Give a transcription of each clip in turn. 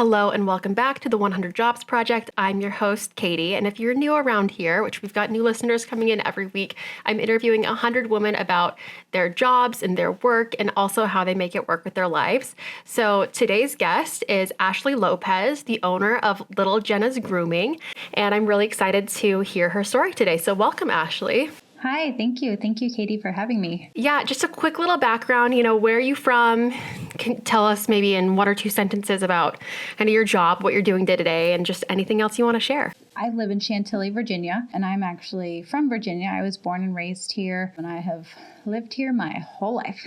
Hello and welcome back to the 100 Jobs Project. I'm your host, Katie, and if you're new around here, which we've got new listeners coming in every week, I'm interviewing 100 women about their jobs and their work and also how they make it work with their lives. So today's guest is Ashleigh Lopez, the owner of Little Jenna's Grooming, and I'm really excited to hear her story today. So welcome, Ashleigh. Hi, thank you. Thank you, Katie, for having me. Yeah, just a quick little background, where are you from? Can tell us maybe in one or two sentences about kind of your job, what you're doing day to day, and just anything else you want to share. I live in Chantilly, Virginia, and I'm actually from Virginia. I was born and raised here, and I have lived here my whole life.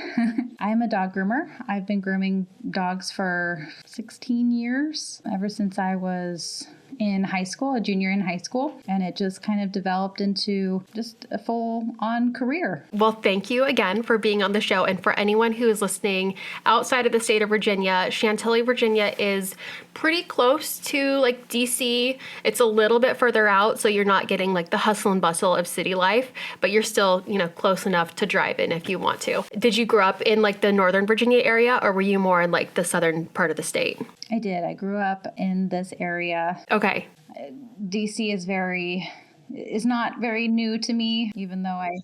I am a dog groomer. I've been grooming dogs for 16 years, ever since I was in high school, a junior in high school, and it just kind of developed into just a full-on career. Well, thank you again for being on the show. And for anyone who is listening outside of the state of Virginia, Chantilly, Virginia is pretty close to like DC. It's a little bit further out, so you're not getting like the hustle and bustle of city life, but you're still, close enough to drive in if you want to. Did you grow up in like the Northern Virginia area, or were you more in like the southern part of the state? I did. I grew up in this area. Okay. DC is not very new to me, even though I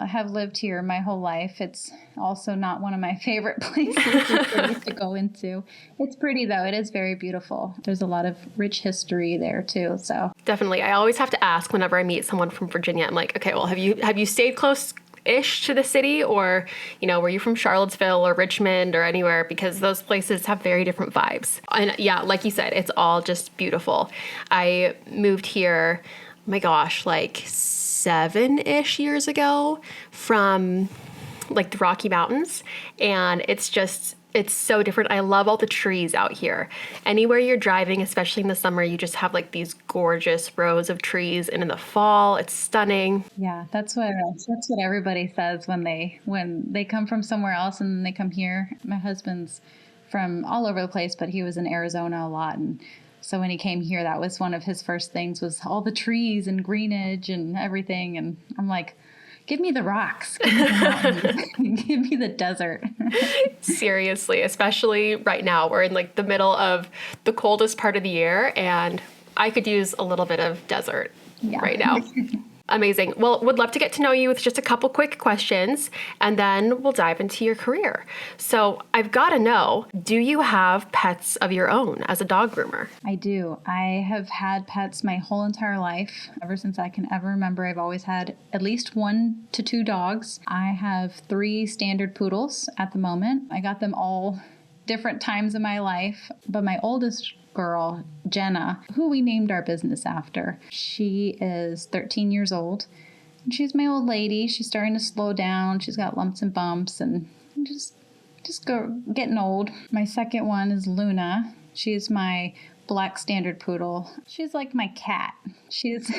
have lived here my whole life. It's also not one of my favorite places to go into. It's pretty, though. It is very beautiful. There's a lot of rich history there, too. So definitely. I always have to ask whenever I meet someone from Virginia, I'm like, okay, well, have you stayed close-ish to the city, or, were you from Charlottesville or Richmond or anywhere? Because those places have very different vibes. And yeah, like you said, it's all just beautiful. I moved here, oh my gosh, like 7-ish years ago from like the Rocky Mountains. And it's so different. I love all the trees out here. Anywhere you're driving, especially in the summer, you just have like these gorgeous rows of trees. And in the fall, it's stunning. Yeah, that's what everybody says when they come from somewhere else and then they come here. My husband's from all over the place, but he was in Arizona a lot, and so when he came here, that was one of his first things, was all the trees and greenage and everything. And I'm like, give me the rocks, give me the mountains, give me the desert. Seriously, especially right now, we're in like the middle of the coldest part of the year, and I could use a little bit of desert right now. Amazing. Well, would love to get to know you with just a couple quick questions, and then we'll dive into your career. So I've got to know, do you have pets of your own as a dog groomer? I do. I have had pets my whole entire life. Ever since I can ever remember, I've always had at least 1 to 2 dogs. I have 3 standard poodles at the moment. I got them all different times in my life, but my oldest girl, Jenna, who we named our business after, she is 13 years old. And she's my old lady. She's starting to slow down. She's got lumps and bumps and just getting old. My second one is Luna. She's my black standard poodle. She's like my cat. She's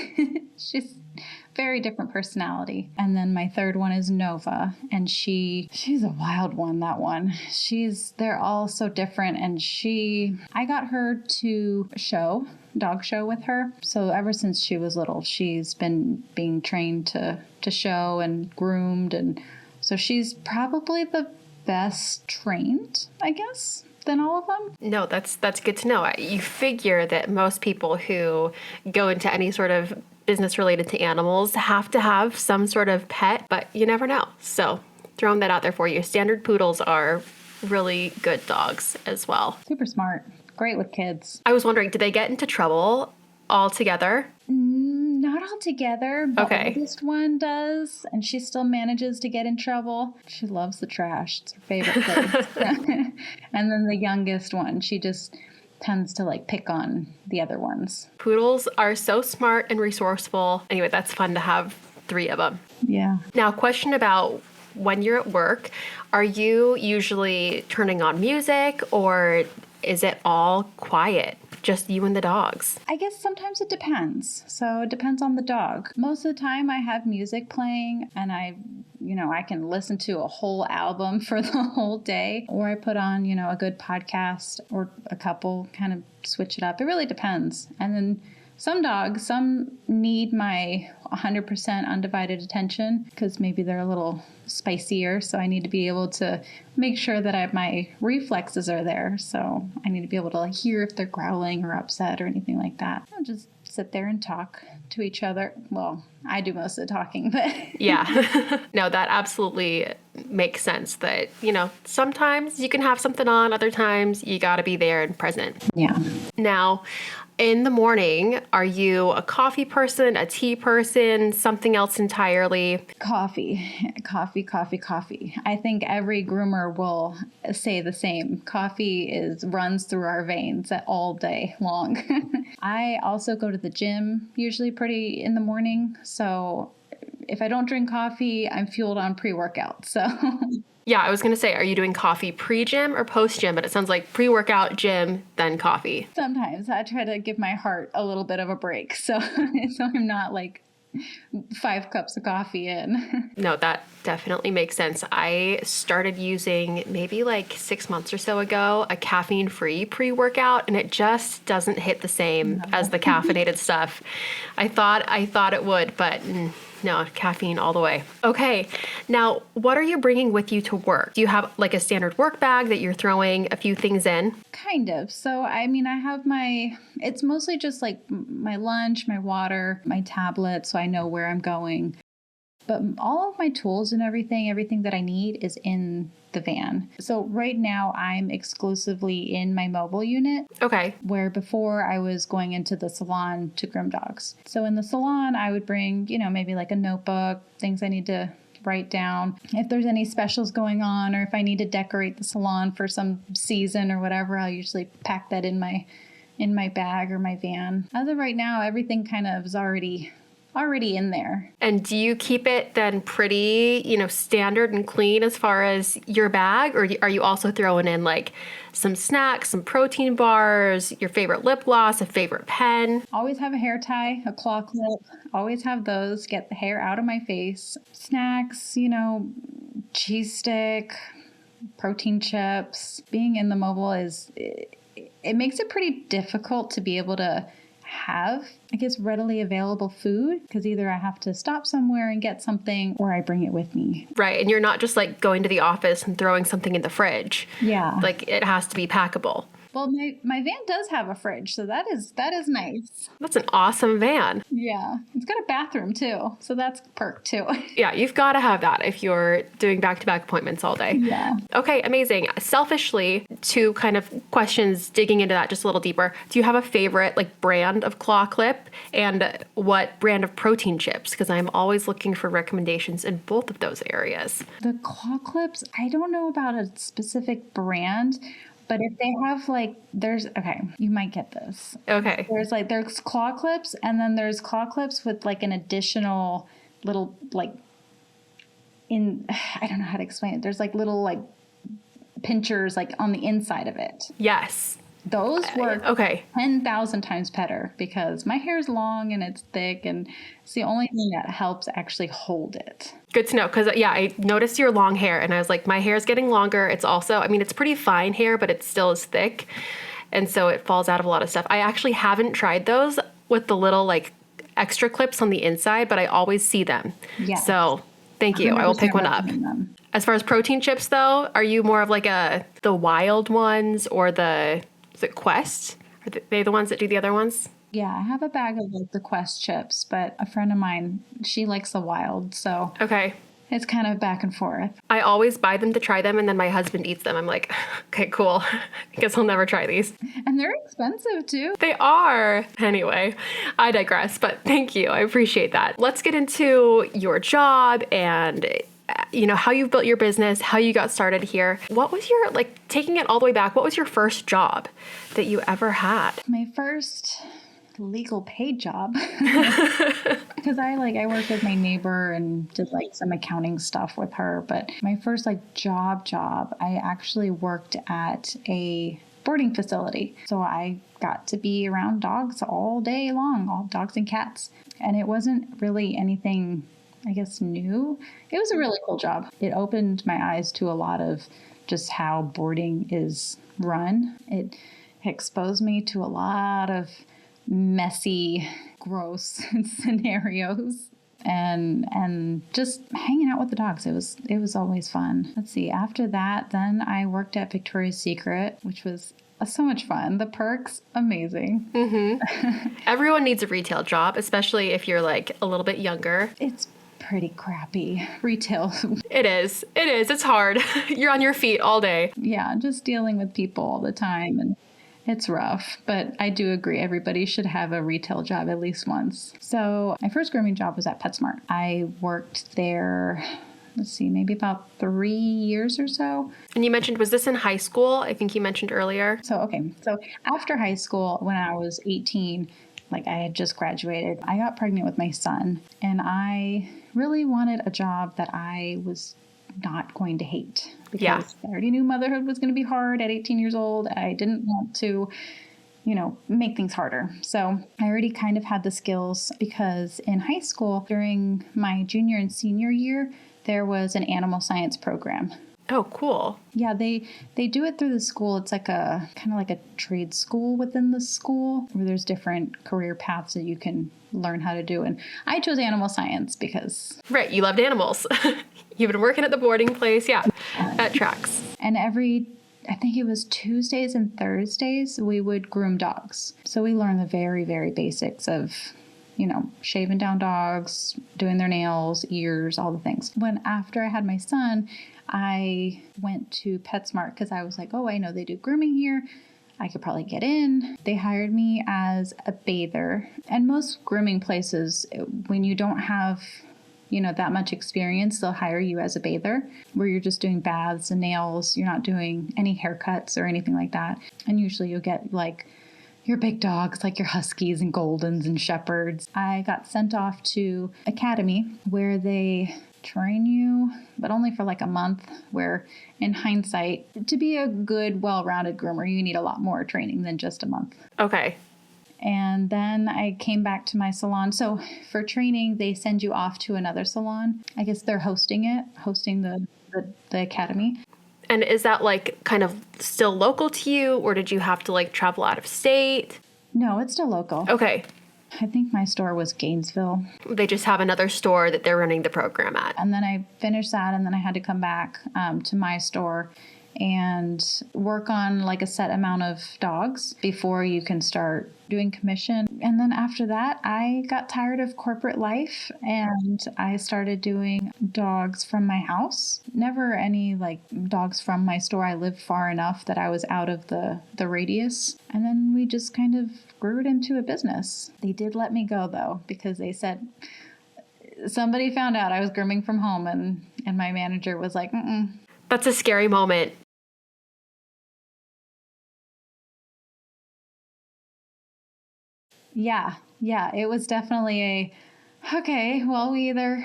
very different personality. And then my third one is Nova, and she's a wild one, that one. They're all so different, and I got her to dog show with her. So ever since she was little, she's been being trained to show and groomed, and so she's probably the best trained, I guess, than all of them. No, that's good to know. You figure that most people who go into any sort of business related to animals have to have some sort of pet, but you never know. So throwing that out there for you. Standard poodles are really good dogs as well. Super smart. Great with kids. I was wondering, did they get into trouble altogether? Not altogether. The oldest one does, and she still manages to get in trouble. She loves the trash. It's her favorite place. And then the youngest one, she just tends to like pick on the other ones. Poodles are so smart and resourceful. Anyway, that's fun to have 3 of them. Yeah. Now, question about when you're at work, are you usually turning on music, or is it all quiet? Just you and the dogs? I guess sometimes it depends. So it depends on the dog. Most of the time I have music playing, and I can listen to a whole album for the whole day, or I put on, a good podcast or a couple, kind of switch it up. It really depends. And then some dogs, some need my 100% undivided attention because maybe they're a little spicier. So I need to be able to make sure that my reflexes are there. So I need to be able to hear if they're growling or upset or anything like that. I'll just sit there and talk to each other. Well, I do most of the talking, but Yeah. No, that absolutely makes sense that, sometimes you can have something on, other times you got to be there and present. yeah. Now, in the morning, are you a coffee person, a tea person, something else entirely? Coffee. I think every groomer will say the same. Coffee runs through our veins all day long. I also go to the gym usually pretty in the morning. So if I don't drink coffee, I'm fueled on pre-workout. So Yeah, I was going to say, are you doing coffee pre-gym or post-gym? But it sounds like pre-workout, gym, then coffee. sometimes I try to give my heart a little bit of a break. So, so I'm not 5 cups of coffee in. No, that definitely makes sense. I started using maybe 6 months or so ago a caffeine-free pre-workout, and it just doesn't hit the same as the caffeinated stuff. I thought it would, but no, caffeine all the way. Okay, now what are you bringing with you to work? Do you have a standard work bag that you're throwing a few things in? Kind of. So, I have it's mostly just my lunch, my water, my tablet, so I know where I'm going. But all of my tools and everything that I need is in the van. So right now I'm exclusively in my mobile unit. Okay. Where before I was going into the salon to groom dogs. So in the salon, I would bring, maybe a notebook, things I need to write down. If there's any specials going on, or if I need to decorate the salon for some season or whatever, I'll usually pack that in my bag or my van. As of right now, everything kind of is already in there. And do you keep it then pretty, standard and clean as far as your bag? Or are you also throwing in some snacks, some protein bars, your favorite lip gloss, a favorite pen? Always have a hair tie, a claw clip. Always have those, get the hair out of my face. Snacks, cheese stick, protein chips. Being in the mobile it makes it pretty difficult to be able to have, readily available food, because either I have to stop somewhere and get something or I bring it with me. Right. And you're not just going to the office and throwing something in the fridge. Yeah. It has to be packable. Well, my van does have a fridge, so that is nice. That's an awesome van. Yeah. It's got a bathroom too, so that's a perk too. Yeah, you've got to have that if you're doing back-to-back appointments all day. Yeah. Okay, amazing. Selfishly, 2 kind of questions digging into that just a little deeper. Do you have a favorite brand of claw clip, and what brand of protein chips? Because I'm always looking for recommendations in both of those areas. The claw clips, I don't know about a specific brand. But if they have you might get this. Okay. There's claw clips, and then there's claw clips with an additional little I don't know how to explain it. There's little pinchers on the inside of it. Yes. Those work okay. 10,000 times better because my hair is long and it's thick, and it's the only thing that helps actually hold it. Good to know, because I noticed your long hair and I was like, my hair is getting longer. It's also, it's pretty fine hair, but it still is thick. And so it falls out of a lot of stuff. I actually haven't tried those with the little extra clips on the inside, but I always see them. Yeah. So thank you. I will pick one up. As far as protein chips though, are you more of the wild ones or is it Quest? Are they the ones that do the other ones? Yeah, I have a bag of the Quest chips, but a friend of mine, she likes the wild, so okay. It's kind of back and forth. I always buy them to try them, and then my husband eats them. I'm like, okay, cool. I guess I'll never try these. And they're expensive too. They are. Anyway, I digress, but thank you. I appreciate that. Let's get into your job and how you've built your business, how you got started here. What was your, taking it all the way back, what was your first job that you ever had? My first legal paid job. Because I worked with my neighbor and did some accounting stuff with her. But my first job, I actually worked at a boarding facility. So I got to be around dogs all day long, all dogs and cats. And it wasn't really anything new. It was a really cool job. It opened my eyes to a lot of just how boarding is run. It exposed me to a lot of messy, gross scenarios. And just hanging out with the dogs. It was always fun. Let's see. After that, then I worked at Victoria's Secret, which was so much fun. The perks, amazing. Everyone needs a retail job, especially if you're like a little bit younger. It's pretty crappy retail. It is. It is. It's hard. You're on your feet all day. Yeah, just dealing with people all the time, and it's rough, but I do agree everybody should have a retail job at least once. So my first grooming job was at PetSmart. I worked there, let's see, maybe about 3 years or so. And you mentioned, was this in high school? I think you mentioned earlier. So after high school, when I was 18, like I had just graduated, I got pregnant with my son, and I really wanted a job that I was not going to hate. Because I already knew motherhood was going to be hard at 18 years old. I didn't want to, make things harder. So I already kind of had the skills because in high school, during my junior and senior year, there was an animal science program. Oh, cool. Yeah, they do it through the school. It's like a kind of like a trade school within the school where there's different career paths that you can learn how to do. And I chose animal science because... Right, you loved animals. You've been working at the boarding place. Yeah, that tracks. And I think it was Tuesdays and Thursdays, we would groom dogs. So we learned the very, very basics of, shaving down dogs, doing their nails, ears, all the things. After I had my son, I went to PetSmart because I was like, oh, I know they do grooming here. I could probably get in. They hired me as a bather. And most grooming places, when you don't have, that much experience, they'll hire you as a bather where you're just doing baths and nails. You're not doing any haircuts or anything like that. And usually you'll get like your big dogs, like your Huskies and Goldens and Shepherds. I got sent off to Academy where they train you, but only for like a month, where in hindsight, to be a good, well-rounded groomer, you need a lot more training than just a month. Okay. And then I came back to my salon. So for training, they send you off to another salon. I guess they're hosting the academy. And is that like kind of still local to you, or did you have to like travel out of state? No, it's still local. Okay. I think my store was Gainesville. They just have another store that they're running the program at. And then I finished that, and then I had to come back to my store and work on like a set amount of dogs before you can start doing commission. And then after that, I got tired of corporate life and I started doing dogs from my house. Never any like dogs from my store. I lived far enough that I was out of the radius. And then we just kind of grew it into a business. They did let me go though, because they said somebody found out I was grooming from home, and my manager was like, mm-mm. That's a scary moment. Yeah, it was definitely okay, well, we either,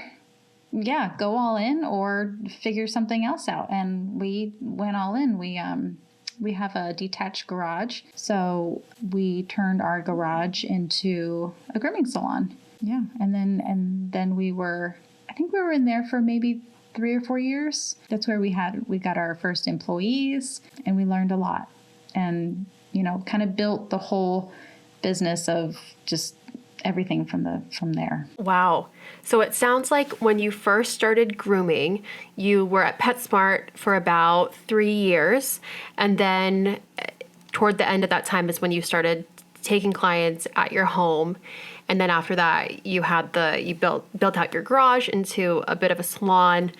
go all in or figure something else out. And we went all in. We have a detached garage, so we turned our garage into a grooming salon. Yeah, and then I think we were in there for maybe 3 or 4 years. That's where we got our first employees, and we learned a lot, and kind of built the whole business of just everything from there. Wow. So it sounds like when you first started grooming, you were at PetSmart for about 3 years, and then toward the end of that time is when you started taking clients at your home. And then after that, you built out your garage into a bit of a salon,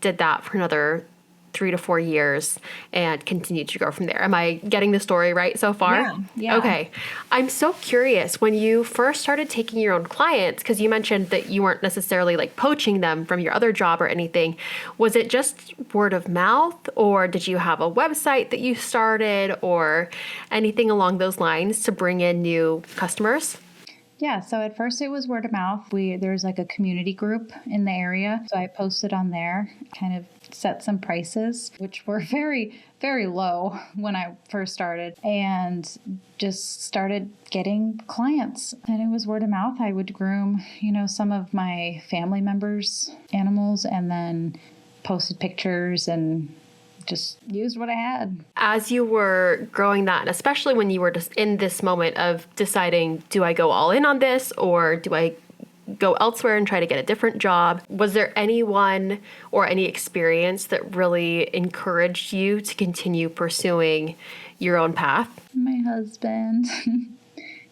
did that for another 3 to 4 years, and continued to grow from there. Am I getting the story right so far? Yeah. Okay. I'm so curious, when you first started taking your own clients, because you mentioned that you weren't necessarily like poaching them from your other job or anything, was it just word of mouth, or did you have a website that you started, or anything along those lines to bring in new customers? Yeah, so at first it was word of mouth. There's like a community group in the area, so I posted on there, kind of set some prices, which were very, very low when I first started, and just started getting clients. And it was word of mouth. I would groom, some of my family members' animals, and then posted pictures and just used what I had. As you were growing that, and especially when you were just in this moment of deciding, do I go all in on this or do I go elsewhere and try to get a different job? Was there anyone or any experience that really encouraged you to continue pursuing your own path? My husband,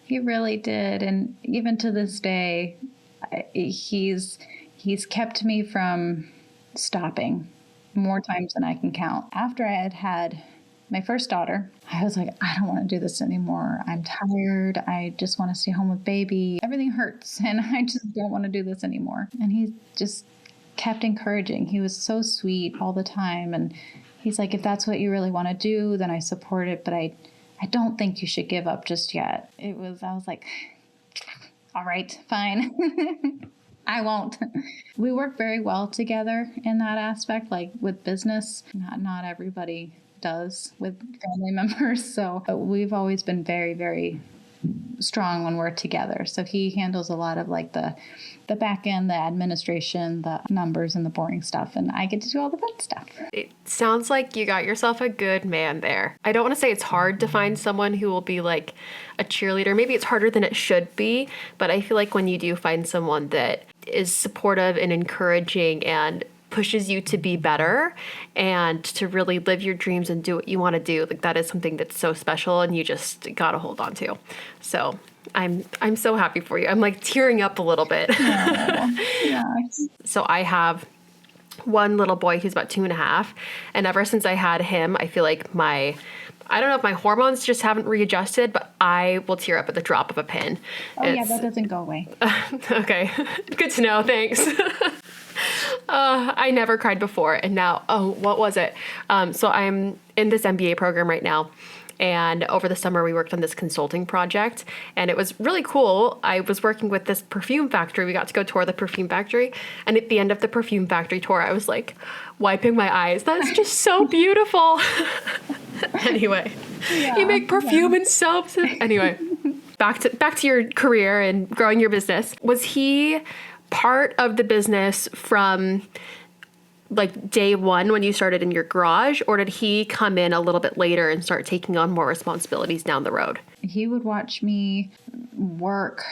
he really did. And even to this day, he's kept me from stopping more times than I can count. After I had had my first daughter, I was like, I don't want to do this anymore. I'm tired. I just want to stay home with baby. Everything hurts and I just don't want to do this anymore. And he just kept encouraging. He was so sweet all the time. And he's like, if that's what you really want to do, then I support it. But I don't think you should give up just yet. I was like, all right, fine. I won't. We work very well together in that aspect, like with business. Not everybody does with family members. So we've always been very, very strong when we're together. So he handles a lot of like the back end, the administration, the numbers and the boring stuff. And I get to do all the fun stuff. It sounds like you got yourself a good man there. I don't want to say it's hard to find someone who will be like a cheerleader. Maybe it's harder than it should be, but I feel like when you do find someone that is supportive and encouraging and pushes you to be better and to really live your dreams and do what you want to do, like that is something that's so special and you just got to hold on to. So I'm so happy for you. I'm like tearing up a little bit. Yeah. So I have one little boy who's about 2.5. And ever since I had him, I feel like I don't know if my hormones just haven't readjusted, but I will tear up at the drop of a pin. Yeah, that doesn't go away. Okay. Good to know. Thanks. I never cried before. And now, what was it? So I'm in this MBA program right now. And over the summer, we worked on this consulting project, and it was really cool. I was working with this perfume factory. We got to go tour the perfume factory. And at the end of the perfume factory tour, I was like wiping my eyes. That's just so beautiful. Anyway, you make perfume and soaps. Anyway, back to your career and growing your business. Was he part of the business from like day one when you started in your garage, or did he come in a little bit later and start taking on more responsibilities down the road? He would watch me work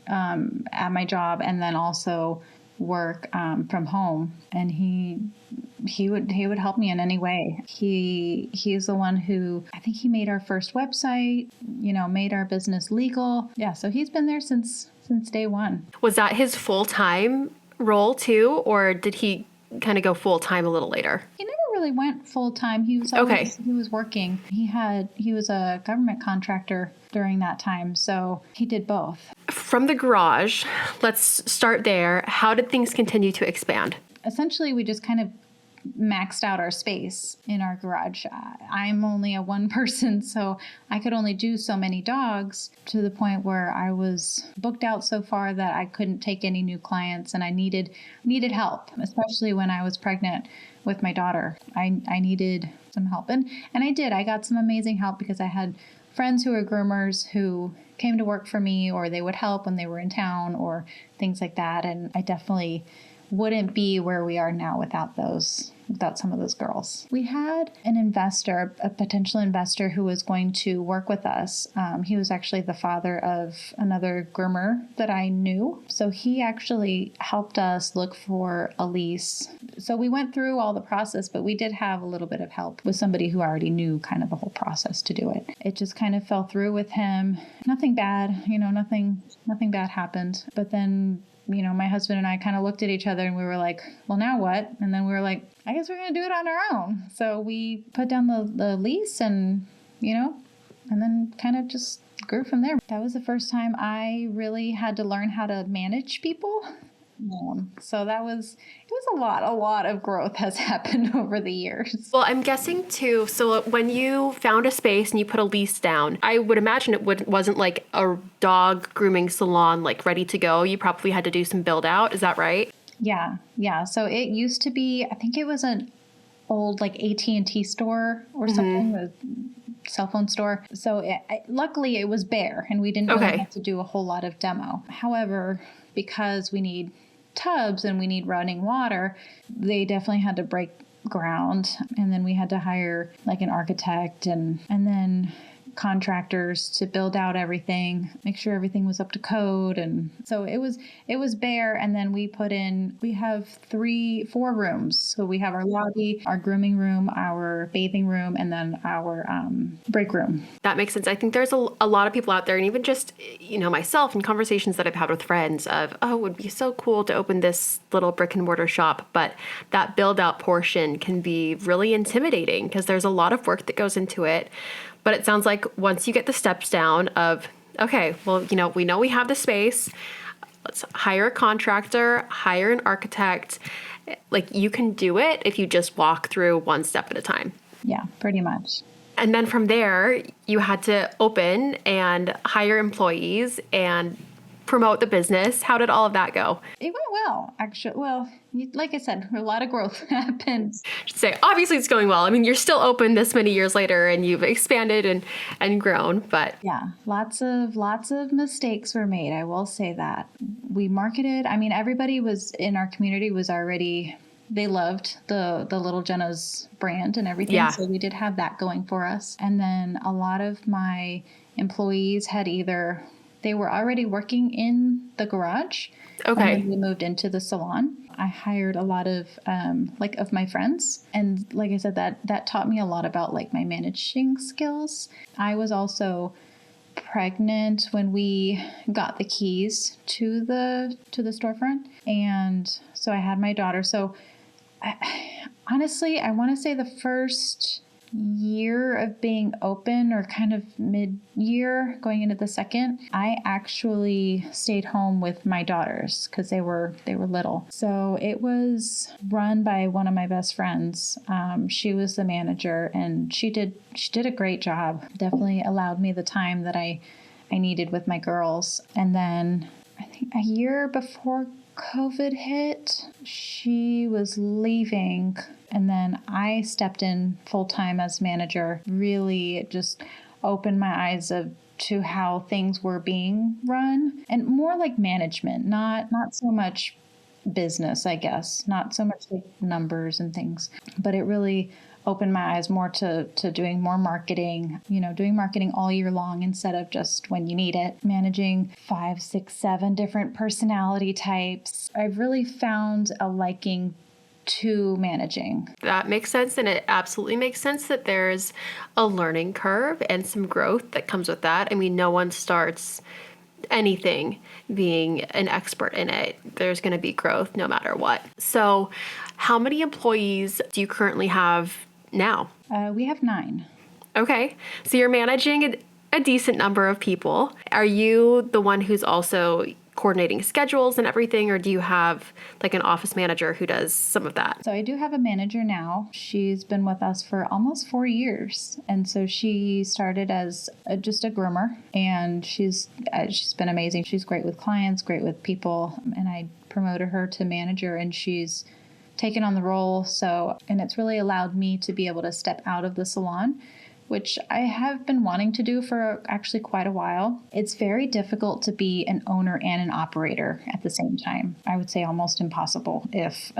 at my job and then also work from home, and he would help me in any way. He's the one who, I think he made our first website, made our business legal. Yeah, so he's been there since day one. Was that his full-time role too, or did he kind of go full-time a little later? He never really went full-time. He was he was working. He was a government contractor during that time, so he did both. From the garage, let's start there. How did things continue to expand? Essentially, we just kind of maxed out our space in our garage. I'm only a one person, so I could only do so many dogs, to the point where I was booked out so far that I couldn't take any new clients, and I needed help, especially when I was pregnant with my daughter. I needed some help, and I did. I got some amazing help because I had friends who were groomers who came to work for me, or they would help when they were in town or things like that. And I definitely wouldn't be where we are now without some of those girls. We had an investor, a potential investor, who was going to work with us. He was actually the father of another groomer that I knew. So he actually helped us look for a lease. So we went through all the process, but we did have a little bit of help with somebody who already knew kind of the whole process to do it. It just kind of fell through with him. Nothing bad, nothing bad happened. But then my husband and I kind of looked at each other and we were like, well, now what? And then we were like, I guess we're going to do it on our own. So we put down the lease and then kind of just grew from there. That was the first time I really had to learn how to manage people. So it was a lot of growth has happened over the years. Well, I'm guessing too, so when you found a space and you put a lease down, I would imagine it wasn't like a dog grooming salon, like ready to go. You probably had to do some build out. Is that right? Yeah. So it used to be, I think it was an old like AT&T store or something, a cell phone store. So luckily it was bare and we didn't really have to do a whole lot of demo. However, because we need tubs and we need running water, they definitely had to break ground. And then we had to hire like an architect and then contractors to build out everything, make sure everything was up to code. And so it was bare. And then we have 4 rooms. So we have our lobby, our grooming room, our bathing room, and then our break room. That makes sense. I think there's a lot of people out there, and even just, myself and conversations that I've had with friends of, oh, it would be so cool to open this little brick and mortar shop. But that build out portion can be really intimidating because there's a lot of work that goes into it. But it sounds like once you get the steps down of, okay, well, we know we have the space. Let's hire a contractor, hire an architect. Like, you can do it if you just walk through one step at a time. Yeah, pretty much. And then from there, you had to open and hire employees and promote the business. How did all of that go? It went well, actually. Well, like I said, a lot of growth happened. I should say, obviously it's going well. I mean, you're still open this many years later and you've expanded and grown, but. Yeah, lots of mistakes were made. I will say that. We marketed, everybody was in our community was already, they loved the little Jenna's brand and everything. Yeah. So we did have that going for us. And then a lot of my employees had they were already working in the garage. Okay. And then we moved into the salon. I hired a lot of of my friends. And like I said, that taught me a lot about like my managing skills. I was also pregnant when we got the keys to the storefront. And so I had my daughter. So honestly, I want to say the first year of being open, or kind of mid-year going into the second, I actually stayed home with my daughters because they were little. So it was run by one of my best friends. She was the manager, and she did a great job. Definitely allowed me the time that I needed with my girls. And then I think a year before COVID hit, she was leaving, and then I stepped in full-time as manager. Really just opened my eyes to how things were being run, and more like management, not so much business, I guess, not so much like numbers and things, but it really opened my eyes more to doing more marketing, doing marketing all year long instead of just when you need it, managing 5, 6, 7 different personality types. I've really found a liking to managing. That makes sense. And it absolutely makes sense that there's a learning curve and some growth that comes with that. I mean, no one starts anything being an expert in it. There's going to be growth no matter what. So how many employees do you currently have now? We have 9. Okay. So you're managing a decent number of people. Are you the one who's also coordinating schedules and everything, or do you have like an office manager who does some of that? So I do have a manager now. She's been with us for almost 4 years. And so she started as just a groomer, and she's been amazing. She's great with clients, great with people. And I promoted her to manager, and she's taken on the role. And it's really allowed me to be able to step out of the salon, which I have been wanting to do for actually quite a while. It's very difficult to be an owner and an operator at the same time. I would say almost impossible if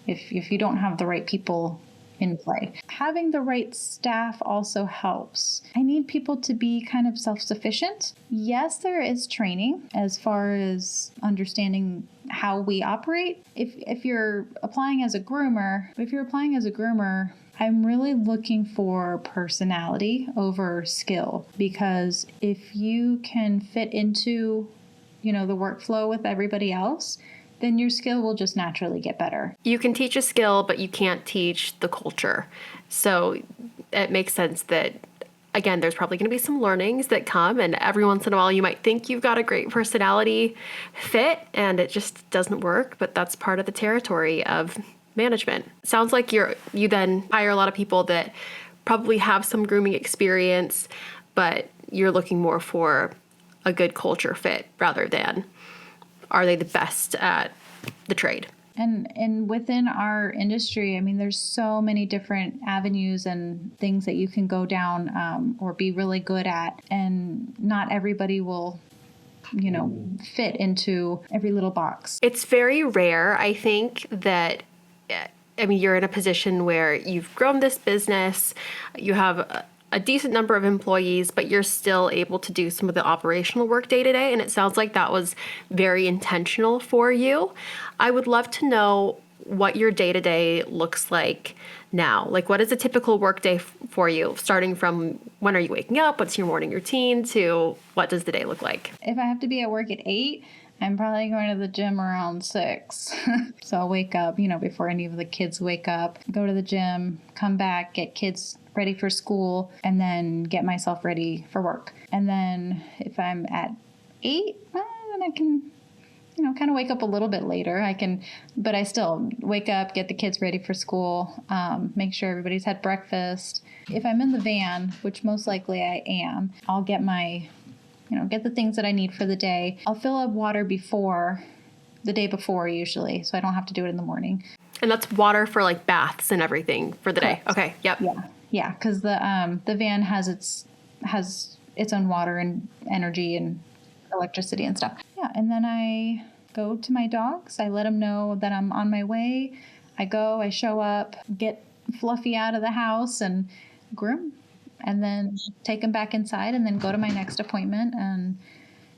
you don't have the right people in play. Having the right staff also helps. I need people to be kind of self-sufficient. Yes, there is training as far as understanding how we operate. If you're applying as a groomer, I'm really looking for personality over skill, because if you can fit into, the workflow with everybody else, then your skill will just naturally get better. You can teach a skill, but you can't teach the culture. So it makes sense that, again, there's probably going to be some learnings that come, and every once in a while you might think you've got a great personality fit and it just doesn't work, but that's part of the territory of management. Sounds like you then hire a lot of people that probably have some grooming experience, but you're looking more for a good culture fit rather than are they the best at the trade. And within our industry, there's so many different avenues and things that you can go down or be really good at, and not everybody will fit into every little box. It's very rare, I think, that I mean, you're in a position where you've grown this business, you have a decent number of employees, but you're still able to do some of the operational work day to day. And it sounds like that was very intentional for you. I would love to know what your day to day looks like now. Like, what is a typical work day for you, starting from when are you waking up? What's your morning routine to what does the day look like? If I have to be at work at 8, I'm probably going to the gym around 6. So I'll wake up, before any of the kids wake up, go to the gym, come back, get kids ready for school, and then get myself ready for work. And then if I'm at 8, then I can, kind of wake up a little bit later. But I still wake up, get the kids ready for school, make sure everybody's had breakfast. If I'm in the van, which most likely I am, I'll get get the things that I need for the day. I'll fill up water the day before usually, so I don't have to do it in the morning. And that's water for like baths and everything for the Correct. day. Okay. Yep. Yeah, because the van has its own water and energy and electricity and stuff. Yeah, and then I go to my dogs. I let them know that I'm on my way. I show up, get Fluffy out of the house and groom, and then take them back inside and then go to my next appointment and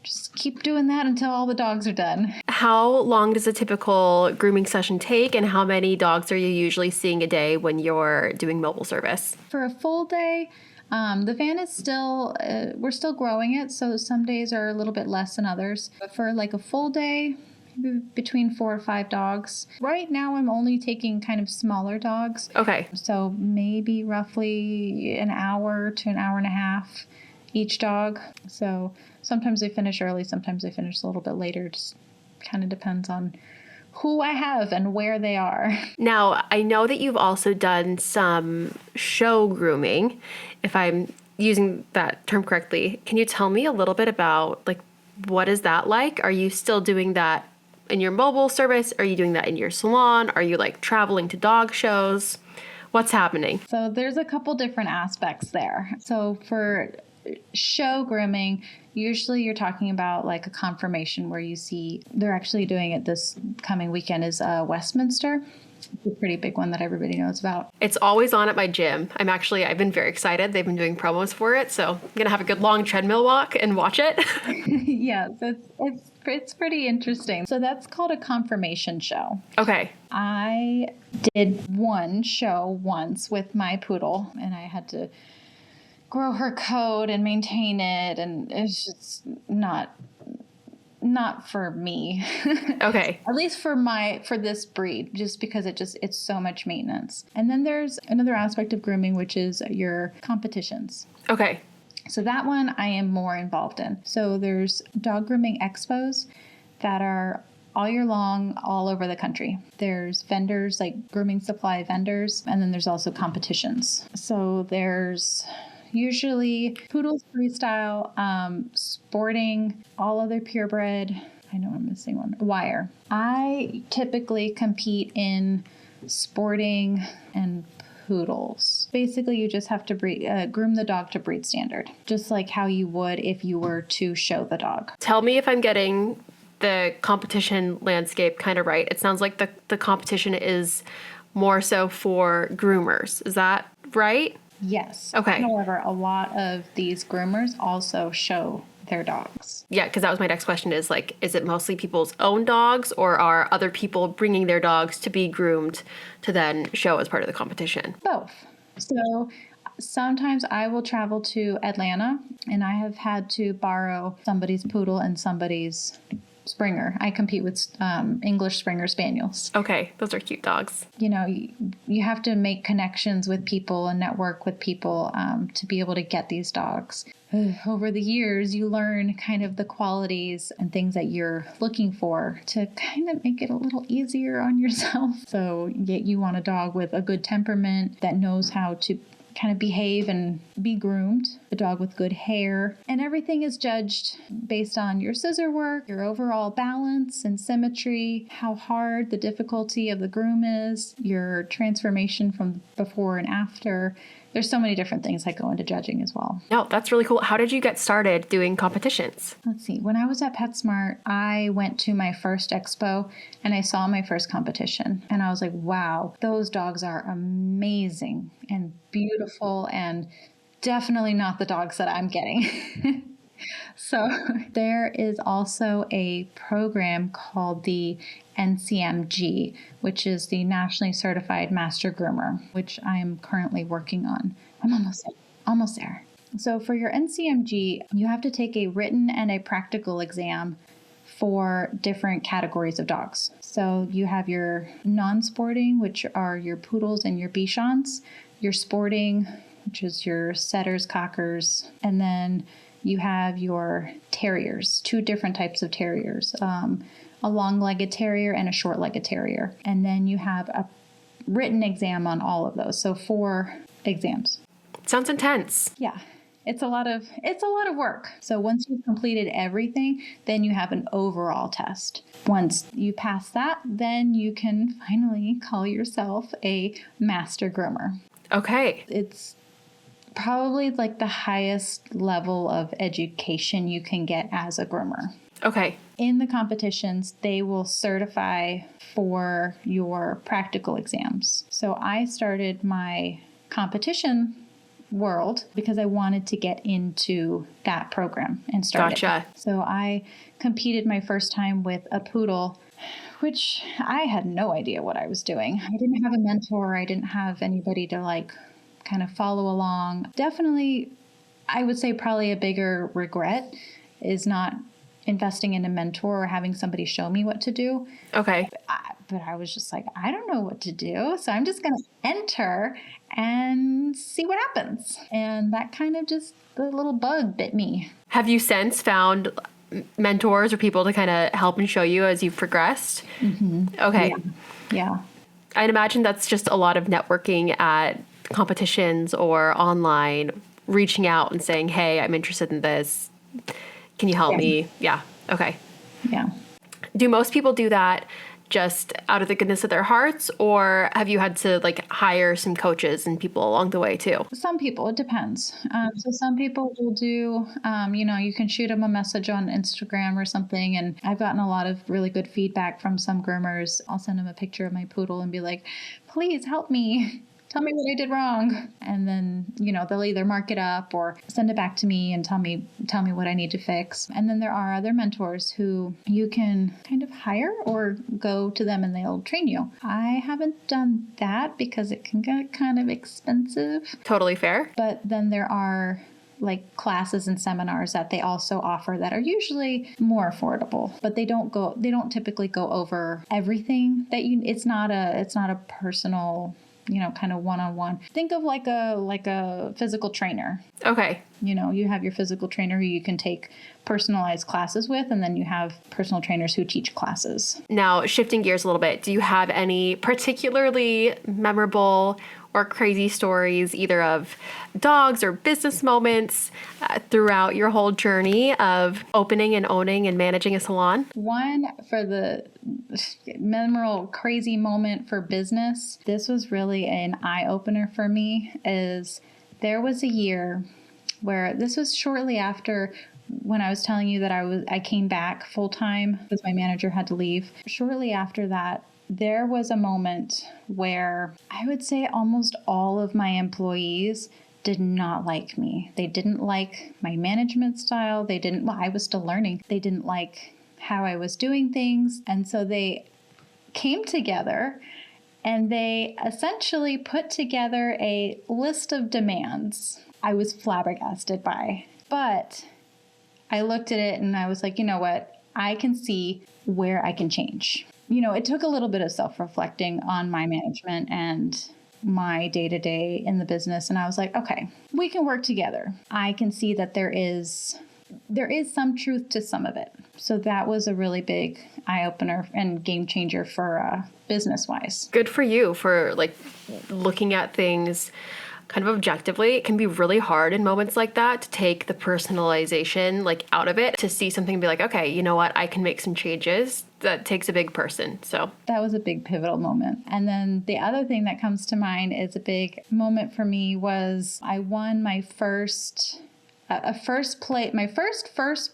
just keep doing that until all the dogs are done. How long does a typical grooming session take, and how many dogs are you usually seeing a day when you're doing mobile service? For a full day, the van is still, we're still growing it, so some days are a little bit less than others. But for like a full day, maybe between 4 or 5 dogs. Right now, I'm only taking kind of smaller dogs. Okay. So maybe roughly an hour to an hour and a half each dog. So sometimes they finish early, sometimes they finish a little bit later. Just kind of depends on who I have and where they are. Now, I know that you've also done some show grooming, if I'm using that term correctly. Can you tell me a little bit about, like, what is that like? Are you still doing that in your mobile service? Are you doing that in your salon? Are you like traveling to dog shows? What's happening? So there's a couple different aspects there. So for show grooming, usually you're talking about like a confirmation where you see they're actually doing it this coming weekend is Westminster. It's a pretty big one that everybody knows about. It's always on at my gym. I've been very excited. They've been doing promos for it. So I'm going to have a good long treadmill walk and watch it. Yeah, so it's pretty interesting. So that's called a confirmation show. Okay. I did one show once with my poodle, and I had to grow her coat and maintain it, and it's just not for me. Okay. At least for this breed, just because it's so much maintenance. And then there's another aspect of grooming, which is your competitions. Okay. So that one I am more involved in. So there's dog grooming expos that are all year long, all over the country. There's vendors, like grooming supply vendors, and then there's also competitions. So there's usually poodles freestyle, sporting, all other purebred. I know I'm missing one. Wire. I typically compete in sporting and poodles. Basically, you just have to groom the dog to breed standard, just like how you would if you were to show the dog. Tell me if I'm getting the competition landscape kind of right. It sounds like the competition is more so for groomers. Is that right? Yes. Okay. However, a lot of these groomers also show their dogs. Yeah, because that was my next question is like, is it mostly people's own dogs, or are other people bringing their dogs to be groomed to then show as part of the competition? Both. So sometimes I will travel to Atlanta, and I have had to borrow somebody's poodle and somebody's Springer. I compete with English Springer Spaniels. Okay, those are cute dogs. You have to make connections with people and network with people to be able to get these dogs. Over the years, you learn kind of the qualities and things that you're looking for to kind of make it a little easier on yourself. So you want a dog with a good temperament that knows how to kind of behave and be groomed, a dog with good hair, and everything is judged based on your scissor work, your overall balance and symmetry, how hard the difficulty of the groom is, your transformation from before and after, there's so many different things that go into judging as well. No, that's really cool. How did you get started doing competitions? Let's see. When I was at PetSmart, I went to my first expo and I saw my first competition. And I was like, wow, those dogs are amazing and beautiful and definitely not the dogs that I'm getting. So there is also a program called the NCMG, which is the Nationally Certified Master Groomer, which I am currently working on. I'm almost there. So for your NCMG, you have to take a written and a practical exam for different categories of dogs. So you have your non-sporting, which are your poodles and your Bichons, your sporting, which is your setters, cockers, and then you have your terriers, 2 different types of terriers, a long-legged terrier and a short-legged terrier. And then you have a written exam on all of those. So 4 exams. Sounds intense. Yeah. It's a lot of work. So once you've completed everything, then you have an overall test. Once you pass that, then you can finally call yourself a master groomer. Okay. It's probably like the highest level of education you can get as a groomer. Okay. In the competitions, they will certify for your practical exams. So I started my competition world because I wanted to get into that program and start Gotcha. it. So I competed my first time with a poodle, which I had no idea what I was doing. I didn't have a mentor. I didn't have anybody to kind of follow along. Definitely, I would say probably a bigger regret is not investing in a mentor or having somebody show me what to do. Okay. But I was just like, I don't know what to do. So I'm just going to enter and see what happens. And that kind of just, the little bug bit me. Have you since found mentors or people to kind of help and show you as you've progressed? Mm-hmm. Okay. Yeah. I'd imagine that's just a lot of networking at competitions or online, reaching out and saying, hey, I'm interested in this. Can you help me? Yeah. Okay. Yeah. Do most people do that just out of the goodness of their hearts, or have you had to hire some coaches and people along the way too? Some people, it depends. So some people will do, you can shoot them a message on Instagram or something. And I've gotten a lot of really good feedback from some groomers. I'll send them a picture of my poodle and be like, please help me. Tell me what I did wrong. And then, they'll either mark it up or send it back to me and tell me what I need to fix. And then there are other mentors who you can kind of hire or go to them and they'll train you. I haven't done that because it can get kind of expensive. Totally fair. But then there are classes and seminars that they also offer that are usually more affordable, but they don't typically go over everything it's not a personal, kind of one-on-one. Think of like a physical trainer. Okay. You have your physical trainer who you can take personalized classes with, and then you have personal trainers who teach classes. Now, shifting gears a little bit, do you have any particularly memorable or crazy stories, either of dogs or business moments throughout your whole journey of opening and owning and managing a salon? One for the memorable crazy moment for business, this was really an eye-opener for me, is there was a year where this was shortly after when I was telling you that I came back full-time because my manager had to leave. Shortly after that, there was a moment where I would say almost all of my employees did not like me. They didn't like my management style. I was still learning. They didn't like how I was doing things. And so they came together and they essentially put together a list of demands I was flabbergasted by. But I looked at it and I was like, you know what? I can see where I can change. It took a little bit of self-reflecting on my management and my day-to-day in the business. And I was like, okay, we can work together. I can see that there is some truth to some of it. So that was a really big eye-opener and game changer for business-wise. Good for you for looking at things kind of objectively. It can be really hard in moments like that to take the personalization out of it, to see something and be like, okay, you know what? I can make some changes. that takes a big person. So that was a big pivotal moment. And then the other thing that comes to mind is a big moment for me was I won my first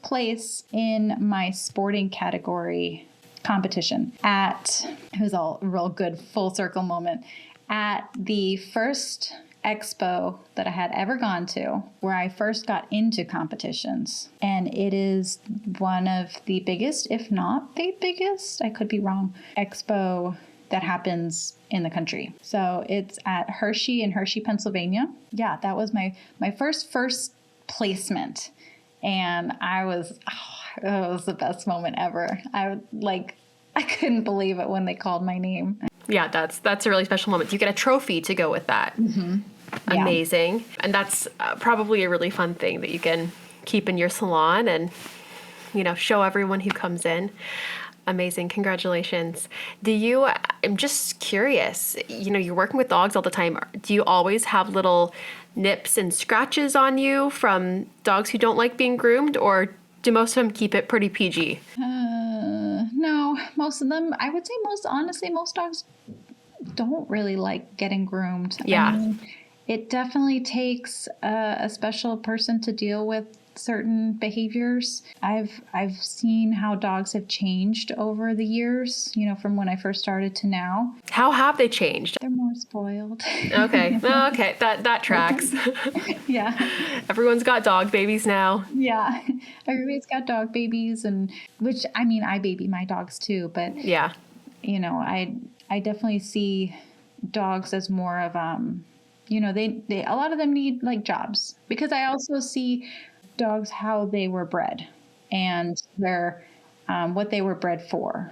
place in my sporting category competition it was a real good full circle moment at the first expo that I had ever gone to, where I first got into competitions. And it is one of the biggest, if not the biggest, I could be wrong, expo that happens in the country. So it's at Hershey in Hershey, Pennsylvania. Yeah, that was my first placement. And it was the best moment ever. I couldn't believe it when they called my name. Yeah, that's a really special moment. You get a trophy to go with that. Mm-hmm. Yeah. Amazing. And that's probably a really fun thing that you can keep in your salon and, show everyone who comes in. Amazing. Congratulations. I'm just curious, you're working with dogs all the time. Do you always have little nips and scratches on you from dogs who don't like being groomed, or do most of them keep it pretty PG? No, most of them, I would say most dogs don't really like getting groomed. Yeah. I mean, it definitely takes a special person to deal with certain behaviors. I've seen how dogs have changed over the years, from when I first started to now. How have they changed? They're more spoiled. Okay. Okay. That tracks. Yeah. Everyone's got dog babies now. Yeah. Everybody's got dog babies, I baby my dogs too, but yeah, I definitely see dogs as more of, they a lot of them need like jobs, because I also see dogs how they were bred and what they were bred for.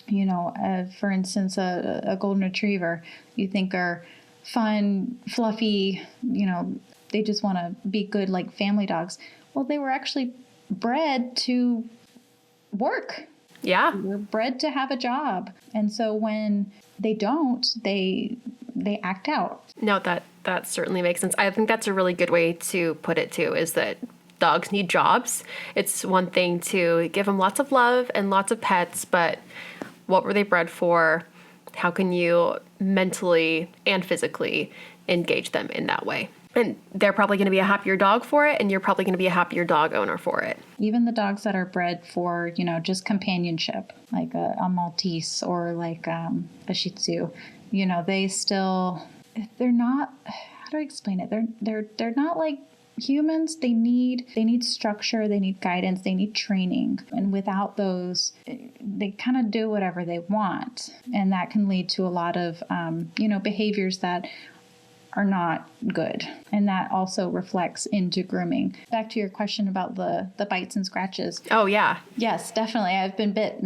For instance, a golden retriever, you think are fun, fluffy, they just want to be good like family dogs. Well, they were actually bred to work. Yeah. They were bred to have a job. And so when they don't, they act out. No, that certainly makes sense. I think that's a really good way to put it too, is that dogs need jobs. It's one thing to give them lots of love and lots of pets, but what were they bred for? How can you mentally and physically engage them in that way? And they're probably going to be a happier dog for it, and you're probably going to be a happier dog owner for it. Even the dogs that are bred for, just companionship, like a Maltese or like a Shih Tzu, they're not, how do I explain it? They're not like humans. They need structure, they need guidance, they need training. And without those, they kind of do whatever they want. And that can lead to a lot of, behaviors that are not good. And that also reflects into grooming. Back to your question about the bites and scratches. Oh, yeah. Yes, definitely. I've been bit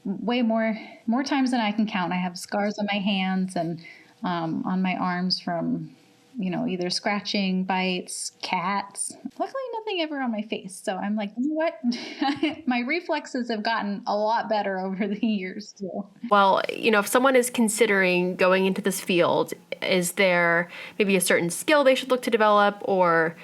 way more times than I can count. I have scars on my hands and on my arms from, either scratching, bites, cats. Luckily, nothing ever on my face. So I'm like, you know what? My reflexes have gotten a lot better over the years too. Well, if someone is considering going into this field, is there maybe a certain skill they should look to develop, or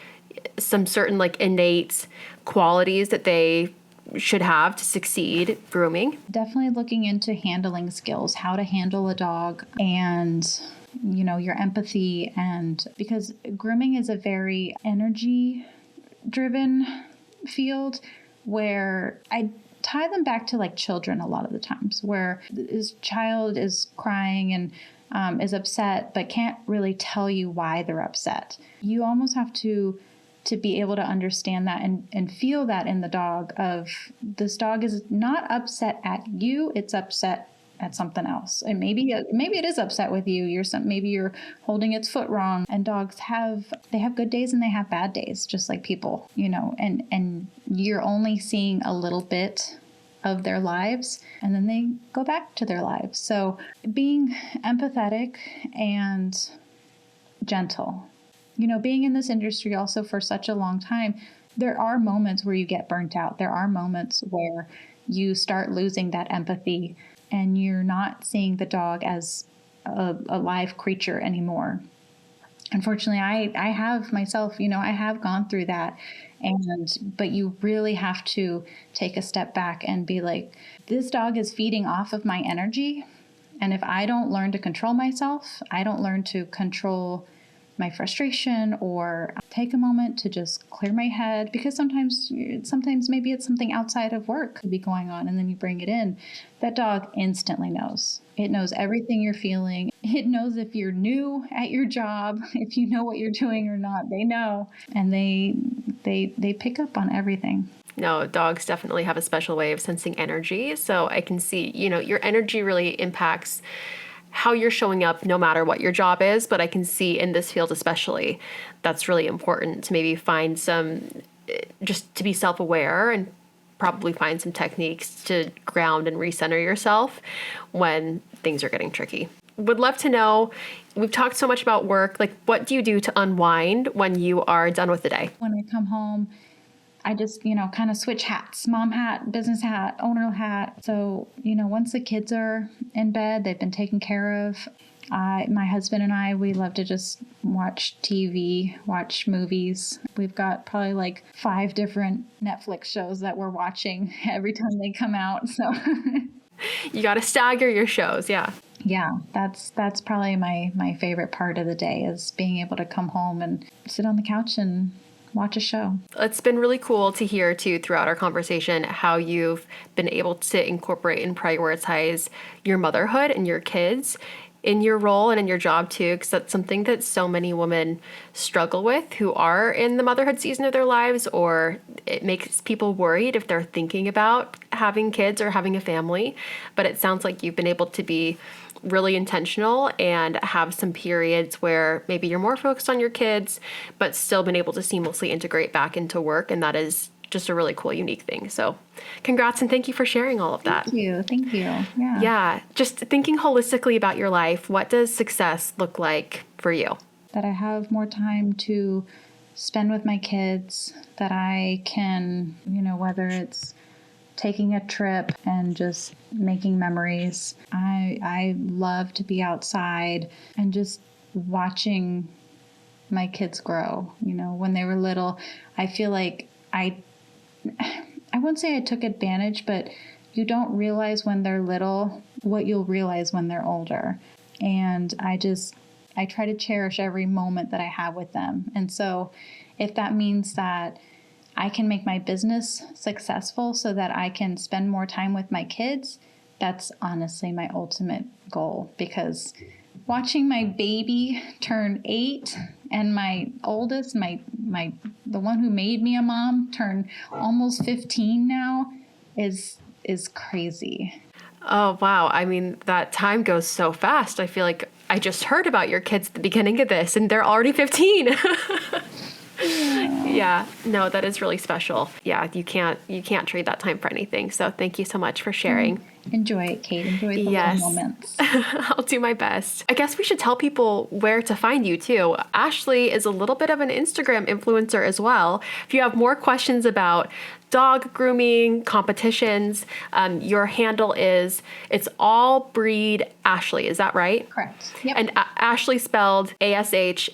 some certain like innate qualities that they should have to succeed grooming? Definitely looking into handling skills, how to handle a dog, and your empathy. And because grooming is a very energy driven field, where I tie them back to like children a lot of the times, where this child is crying and is upset, but can't really tell you why they're upset. You almost have to be able to understand that and feel that in the dog, of this dog is not upset at you, it's upset at something else. And maybe it is upset with you. Maybe you're holding its foot wrong. And dogs have good days and they have bad days, just like people, and you're only seeing a little bit of their lives, and then they go back to their lives. So being empathetic and gentle, being in this industry also for such a long time, there are moments where you get burnt out. There are moments where you start losing that empathy and you're not seeing the dog as a live creature anymore. unfortunately, I have myself, I have gone through that. But you really have to take a step back and be like, this dog is feeding off of my energy. And if I don't learn to control myself, I don't learn to control my frustration or take a moment to just clear my head, because sometimes maybe it's something outside of work could be going on, and then you bring it in. That dog instantly knows. It knows everything you're feeling. It knows if you're new at your job, if you know what you're doing or not. They know, and they pick up on everything. No, dogs definitely have a special way of sensing energy. So I can see, your energy really impacts how you're showing up no matter what your job is. But I can see in this field especially, that's really important to maybe find just to be self-aware and probably find some techniques to ground and recenter yourself when things are getting tricky. Would love to know, we've talked so much about work, like what do you do to unwind when you are done with the day? When I come home, I just, kind of switch hats, mom hat, business hat, owner hat. So, once the kids are in bed, they've been taken care of. My husband and I, we love to just watch TV, watch movies. We've got probably like 5 different Netflix shows that we're watching every time they come out. So you got to stagger your shows. Yeah. Yeah, that's probably my favorite part of the day, is being able to come home and sit on the couch and watch a show. It's been really cool to hear too throughout our conversation how you've been able to incorporate and prioritize your motherhood and your kids in your role and in your job too, because that's something that so many women struggle with who are in the motherhood season of their lives, or it makes people worried if they're thinking about having kids or having a family. But it sounds like you've been able to be really intentional and have some periods where maybe you're more focused on your kids, but still been able to seamlessly integrate back into work. And that is just a really cool, unique thing. So congrats and thank you for sharing all of that. Thank you. Yeah. Yeah. Just thinking holistically about your life, what does success look like for you? That I have more time to spend with my kids, that I can, whether it's taking a trip and just making memories. I love to be outside and just watching my kids grow. When they were little, I feel like I wouldn't say I took advantage, but you don't realize when they're little what you'll realize when they're older. And I try to cherish every moment that I have with them. And so if that means that I can make my business successful so that I can spend more time with my kids, that's honestly my ultimate goal. Because watching my baby turn 8 and my oldest, the one who made me a mom, turn almost 15 now is crazy. Oh, wow. I mean, that time goes so fast. I feel like I just heard about your kids at the beginning of this and they're already 15. Yeah, no, that is really special. Yeah, you can't trade that time for anything. So thank you so much for sharing. Enjoy it, Kate. Enjoy the little moments. I'll do my best. I guess we should tell people where to find you too. Ashleigh is a little bit of an Instagram influencer as well. If you have more questions about dog grooming, competitions, your handle is, it's all breed Ashleigh. Is that right? Correct. Yep. And Ashleigh spelled Ashleigh.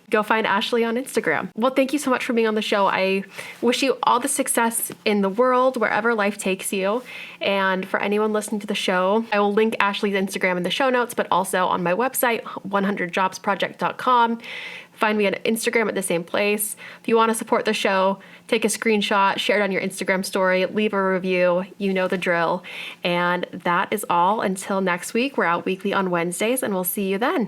Go find Ashleigh on Instagram. Well, thank you so much for being on the show. I wish you all the success in the world, wherever life takes you. And for anyone listening to the show, I will link Ashleigh's Instagram in the show notes, but also on my website, 100jobsproject.com. Find me on Instagram at the same place. If you want to support the show, take a screenshot, share it on your Instagram story, leave a review. You know the drill. And that is all. Until next week, we're out weekly on Wednesdays, and we'll see you then.